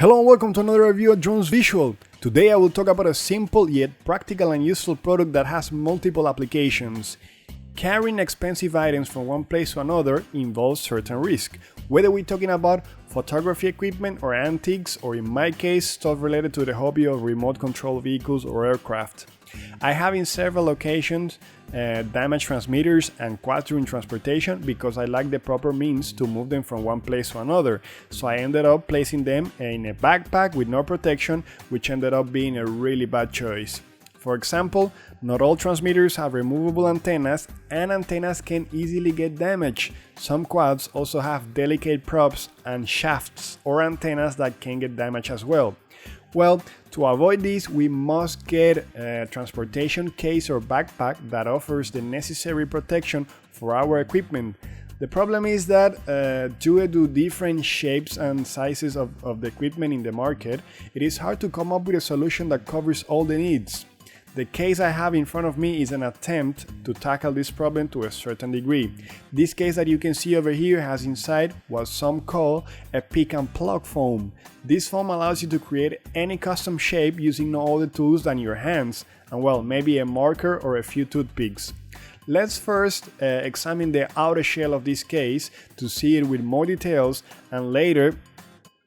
Hello and welcome to another review of Drones Visual. Today I will talk about a simple yet practical and useful product that has multiple applications. Carrying expensive items from one place to another involves certain risk, whether we're talking about photography equipment or antiques, or in my case stuff related to the hobby of remote control vehicles or aircraft. I have in several occasions damaged transmitters and quads during transportation because I lack the proper means to move them from one place to another, so I ended up placing them in a backpack with no protection, which ended up being a really bad choice. For example, not all transmitters have removable antennas, and antennas can easily get damaged. Some quads also have delicate props and shafts or antennas that can get damaged as well. Well, to avoid this, we must get a transportation case or backpack that offers the necessary protection for our equipment. The problem is that due to different shapes and sizes of the equipment in the market, it is hard to come up with a solution that covers all the needs. The case I have in front of me is an attempt to tackle this problem to a certain degree. This case that you can see over here has inside what some call a pick and pluck foam. This foam allows you to create any custom shape using no other tools than your hands, and well, maybe a marker or a few toothpicks. Let's first examine the outer shell of this case to see it with more details, and later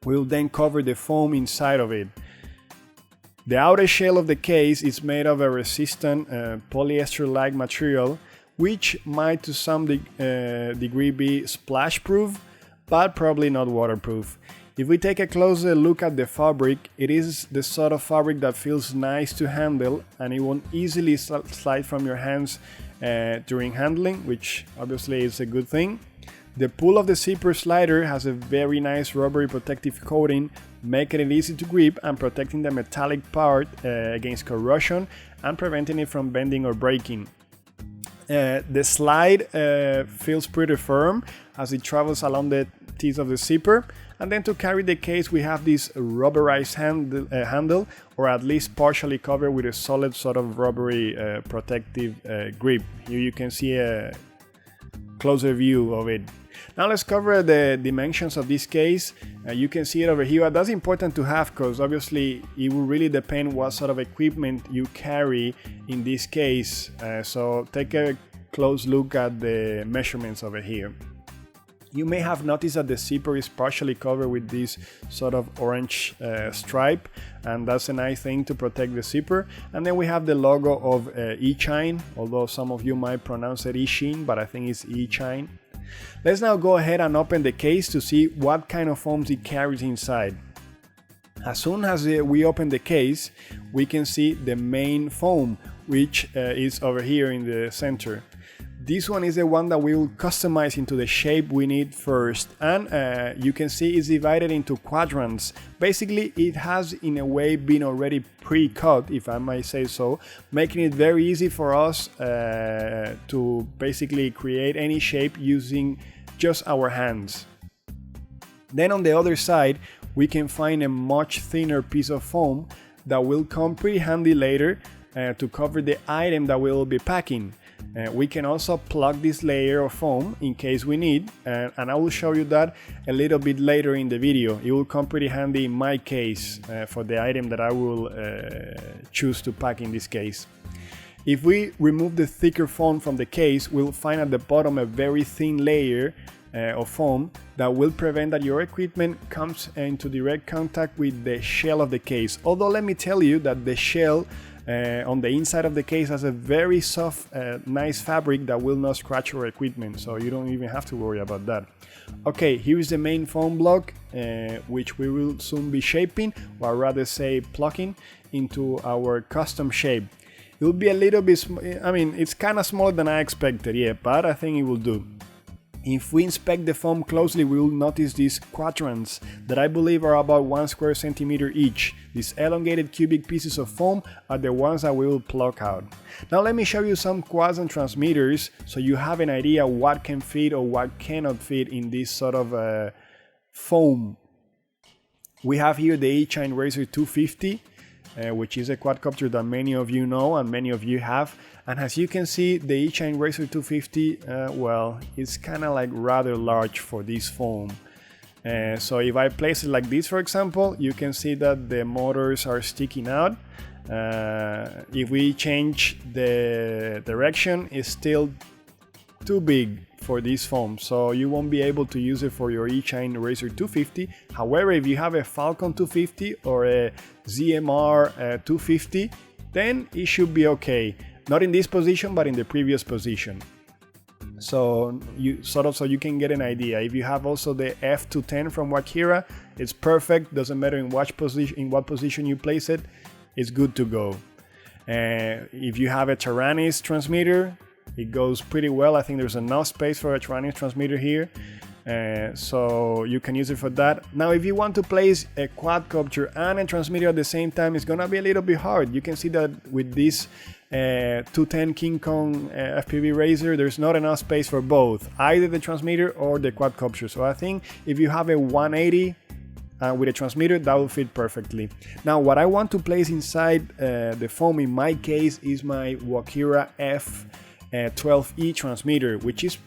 we'll then cover the foam inside of it. The outer shell of the case is made of a resistant polyester-like material, which might to some degree be splash-proof, but probably not waterproof. If we take a closer look at the fabric, it is the sort of fabric that feels nice to handle, and it won't easily slide from your hands during handling, which obviously is a good thing. The pull of the zipper slider has a very nice rubbery protective coating, making it easy to grip and protecting the metallic part against corrosion and preventing it from bending or breaking. The slide feels pretty firm as it travels along the teeth of the zipper, and then to carry the case we have this rubberized handle, or at least partially covered with a solid sort of rubbery protective grip. Here you can see a closer view of it. Now let's cover the dimensions of this case. You can see it over here. That's important to have because obviously it will really depend what sort of equipment you carry in this case. So take a close look at the measurements over here. You may have noticed that the zipper is partially covered with this sort of orange stripe, and that's a nice thing to protect the zipper. And then we have the logo of Eachine, although some of you might pronounce it Eachine, but I think it's Eachine. Let's now go ahead and open the case to see what kind of foams it carries inside. As soon as we open the case, we can see the main foam, which is over here in the center. This one is the one that we will customize into the shape we need first, and you can see it's divided into quadrants. Basically, it has in a way been already pre-cut, if I might say so, making it very easy for us to basically create any shape using just our hands. Then on the other side, we can find a much thinner piece of foam that will come pretty handy later to cover the item that we will be packing. We can also plug this layer of foam in case we need, and I will show you that a little bit later in the video. It will come pretty handy in my case for the item that I will choose to pack in this case. If we remove the thicker foam from the case, we'll find at the bottom a very thin layer of foam that will prevent that your equipment comes into direct contact with the shell of the case. Although let me tell you that the shell on the inside of the case has a very soft, nice fabric that will not scratch your equipment, so you don't even have to worry about that. Okay, here is the main foam block, which we will soon be shaping, or rather say plucking, into our custom shape. It will be a little bit, it's kind of smaller than I expected, yeah, but I think it will do. If we inspect the foam closely, we will notice these quadrants that I believe are about 1 square centimeter each. These elongated cubic pieces of foam are the ones that we will pluck out. Now let me show you some quads and transmitters so you have an idea what can fit or what cannot fit in this sort of foam. We have here the Eachine Racer 250. Which is a quadcopter that many of you know and many of you have. And as you can see, the Eachine Racer 250, well, it's kind of like rather large for this foam. So if I place it like this, for example, you can see that the motors are sticking out. If we change the direction, it's still too big for this foam, so you won't be able to use it for your Eachine Racer 250. However, if you have a Falcon 250 or a ZMR 250, then it should be okay. Not in this position, but in the previous position. So you can get an idea. If you have also the F210 from Wakira, it's perfect. Doesn't matter in what position you place it, it's good to go. If you have a Taranis transmitter, it goes pretty well. I think there's enough space for a Taranis transmitter here, so you can use it for that. Now, if you want to place a quadcopter and a transmitter at the same time, it's gonna be a little bit hard. You can see that with this 210 King Kong FPV Racer, there's not enough space for both, either the transmitter or the quadcopter. So I think if you have a 180 with a transmitter, that will fit perfectly. Now, what I want to place inside the foam in my case is my Wakira F12E transmitter, which is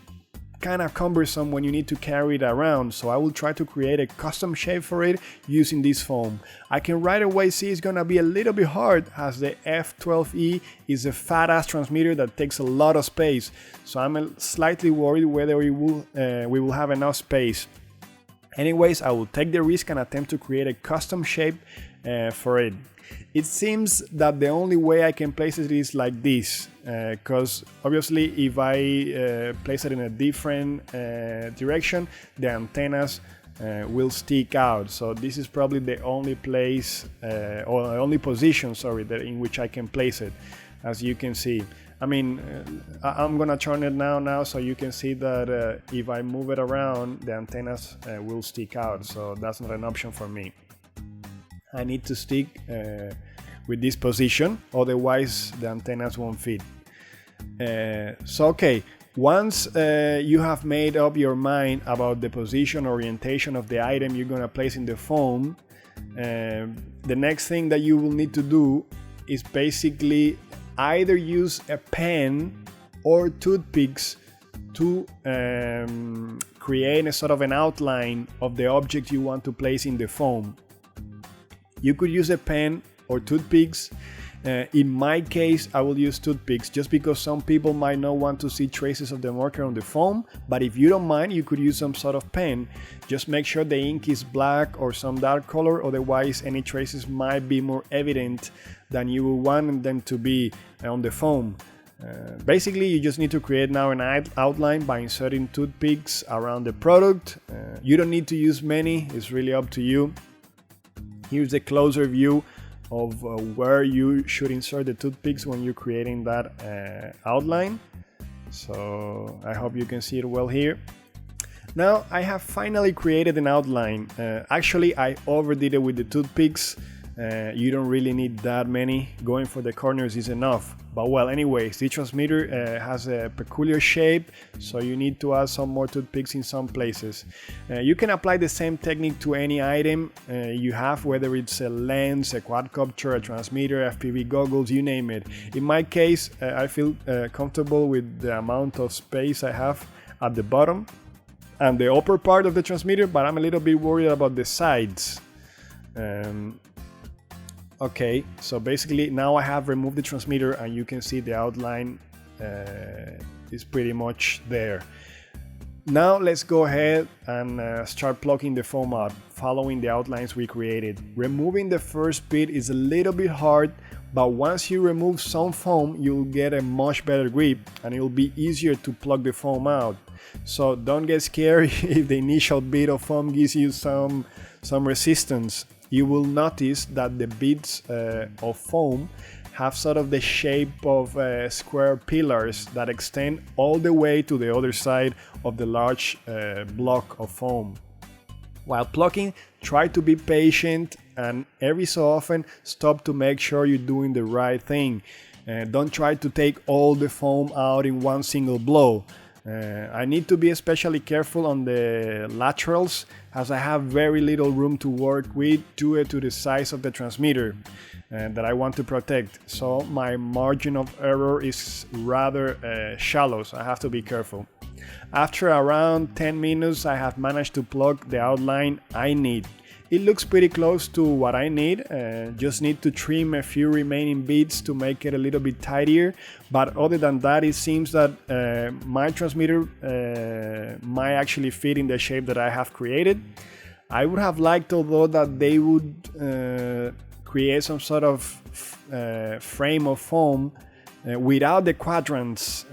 kind of cumbersome when you need to carry it around, so I will try to create a custom shape for it using this foam. I can right away see it's gonna be a little bit hard, as the F12E is a fat ass transmitter that takes a lot of space, so I'm slightly worried whether we will have enough space. Anyways, I will take the risk and attempt to create a custom shape for it. It seems that the only way I can place it is like this, because obviously if I place it in a different direction, the antennas will stick out. So this is probably the only place or the only position, sorry, in which I can place it, as you can see. I mean, I'm gonna turn it now so you can see that if I move it around, the antennas will stick out, so that's not an option for me. I need to stick with this position, otherwise the antennas won't fit. So okay, once you have made up your mind about the position orientation of the item you're gonna place in the foam, the next thing that you will need to do is basically either use a pen or toothpicks to create a sort of an outline of the object you want to place in the foam. You could use a pen or toothpicks. In my case, I will use toothpicks just because some people might not want to see traces of the marker on the foam, but if you don't mind, you could use some sort of pen. Just make sure the ink is black or some dark color, otherwise any traces might be more evident than you would want them to be on the foam. Basically, you just need to create now an outline by inserting toothpicks around the product. You don't need to use many, it's really up to you. Here's a closer view of where you should insert the toothpicks when you're creating that outline. So I hope you can see it well here. Now I have finally created an outline. Actually, I overdid it with the toothpicks. You don't really need that many. Going for the corners is enough. But well, anyways, the transmitter has a peculiar shape, so you need to add some more toothpicks in some places. You can apply the same technique to any item you have, whether it's a lens, a quadcopter, a transmitter, FPV goggles, you name it. In my case, I feel comfortable with the amount of space I have at the bottom and the upper part of the transmitter, but I'm a little bit worried about the sides. Okay, so basically now I have removed the transmitter and you can see the outline is pretty much there. Now let's go ahead and start plucking the foam out, following the outlines we created. Removing the first bit is a little bit hard, but once you remove some foam, you'll get a much better grip and it'll be easier to pluck the foam out. So don't get scared if the initial bit of foam gives you some resistance. You will notice that the bits of foam have sort of the shape of square pillars that extend all the way to the other side of the large block of foam. While plucking, try to be patient and every so often stop to make sure you're doing the right thing. Don't try to take all the foam out in one single blow. I need to be especially careful on the laterals as I have very little room to work with due to the size of the transmitter that I want to protect, so my margin of error is rather shallow, so I have to be careful. After around 10 minutes, I have managed to plug the outline I need. It looks pretty close to what I need, just need to trim a few remaining bits to make it a little bit tidier, but other than that it seems that my transmitter might actually fit in the shape that I have created. I would have liked, although, that they would create some sort of frame of foam without the quadrants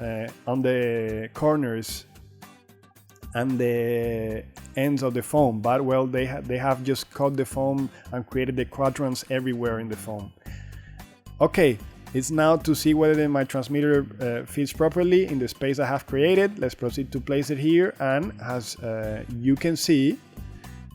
on the corners and the ends of the foam, but well, they have just cut the foam and created the quadrants everywhere in the foam. Okay, it's now to see whether my transmitter fits properly in the space I have created. Let's proceed to place it here, and as you can see,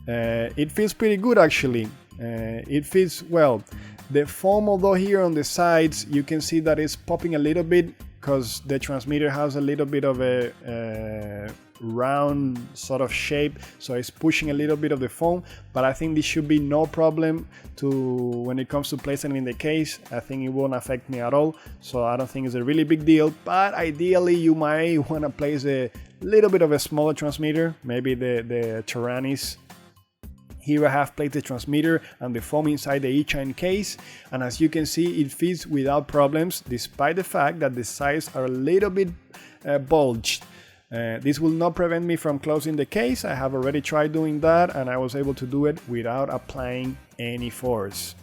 it feels pretty good actually. It fits well. The foam, although here on the sides you can see that it's popping a little bit because the transmitter has a little bit of a round sort of shape, so it's pushing a little bit of the foam, but I think this should be no problem when it comes to placing it in the case. I think it won't affect me at all, so I don't think it's a really big deal. But ideally you might want to place a little bit of a smaller transmitter, maybe the Tyrannis. Here I have placed the transmitter and the foam inside the Eachine case, and as you can see, it fits without problems, despite the fact that the sides are a little bit bulged. This will not prevent me from closing the case. I have already tried doing that, and I was able to do it without applying any force.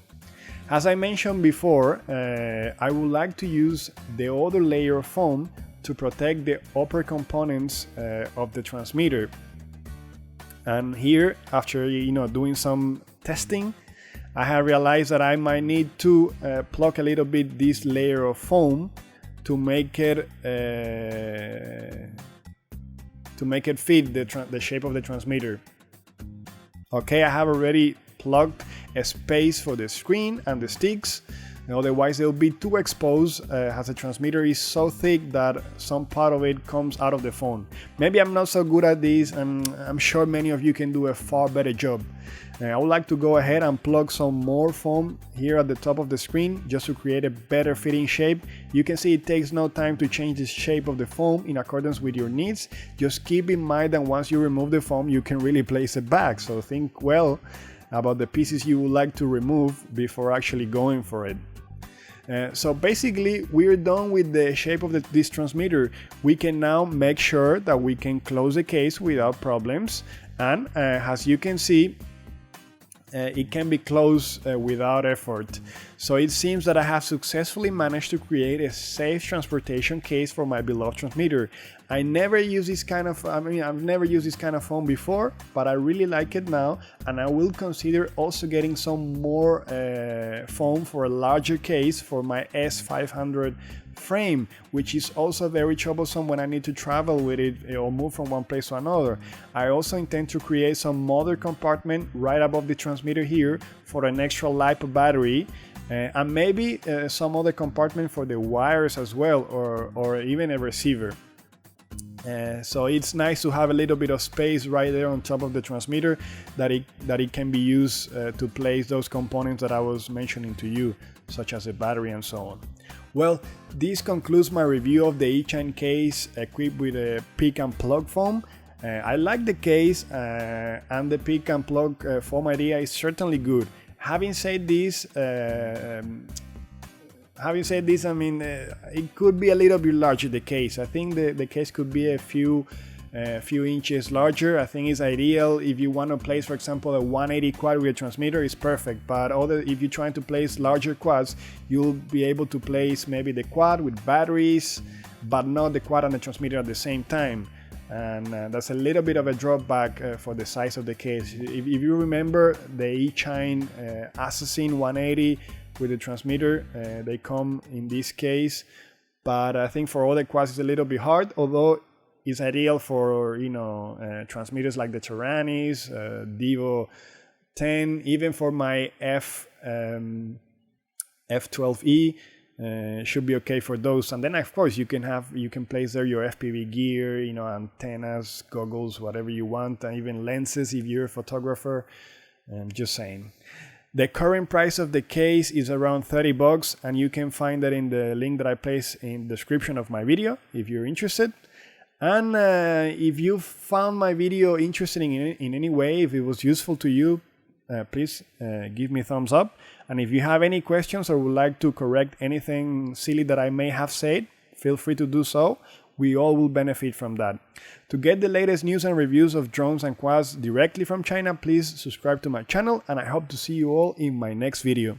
As I mentioned before, I would like to use the other layer of foam to protect the upper components of the transmitter. And here, after doing some testing, I have realized that I might need to pluck a little bit this layer of foam to make it fit the shape of the transmitter. Okay, I have already plugged a space for the screen and the sticks. Otherwise they'll be too exposed, as the transmitter is so thick that some part of it comes out of the phone. Maybe I'm not so good at this, and I'm sure many of you can do a far better job. I would like to go ahead and plug some more foam here at the top of the screen just to create a better fitting shape. You can see it takes no time to change the shape of the foam in accordance with your needs. Just keep in mind that once you remove the foam, you can really place it back, so think well about the pieces you would like to remove before actually going for it. So basically we're done with the shape of this transmitter. We can now make sure that we can close the case without problems, and as you can see, it can be closed without effort. So it seems that I have successfully managed to create a safe transportation case for my beloved transmitter. I've never used this kind of foam before, but I really like it now, and I will consider also getting some more foam for a larger case for my S500 frame, which is also very troublesome when I need to travel with it or move from one place to another. I also intend to create some mother compartment right above the transmitter here for an extra LiPo battery, and maybe some other compartment for the wires as well, or even a receiver. So it's nice to have a little bit of space right there on top of the transmitter that it can be used to place those components that I was mentioning to you, such as the battery and so on. Well, this concludes my review of the Eachine case equipped with a pick and plug foam. I like the case, and the pick and plug foam idea is certainly good. Having said this, I mean, it could be a little bit larger, the case. I think the case could be a few inches larger. I think it's ideal if you want to place, for example, a 180 quad with a transmitter, is perfect. But if you're trying to place larger quads, you'll be able to place maybe the quad with batteries, but not the quad and the transmitter at the same time. And that's a little bit of a drawback for the size of the case. If you remember the Eachine Assassin 180 with the transmitter, they come in this case, but I think for other quads it's a little bit hard, although it's ideal for transmitters like the Tyrannis, Devo 10, even for my F12E. Should be okay for those. And then of course you can place there your FPV gear, antennas, goggles, whatever you want, and even lenses if you're a photographer. Just saying. The current price of the case is around $30, and you can find that in the link that I place in the description of my video if you're interested. And if you found my video interesting in any way, if it was useful to you, please give me a thumbs up. And if you have any questions or would like to correct anything silly that I may have said, feel free to do so. We all will benefit from that. To get the latest news and reviews of drones and quads directly from China, please subscribe to my channel, and I hope to see you all in my next video.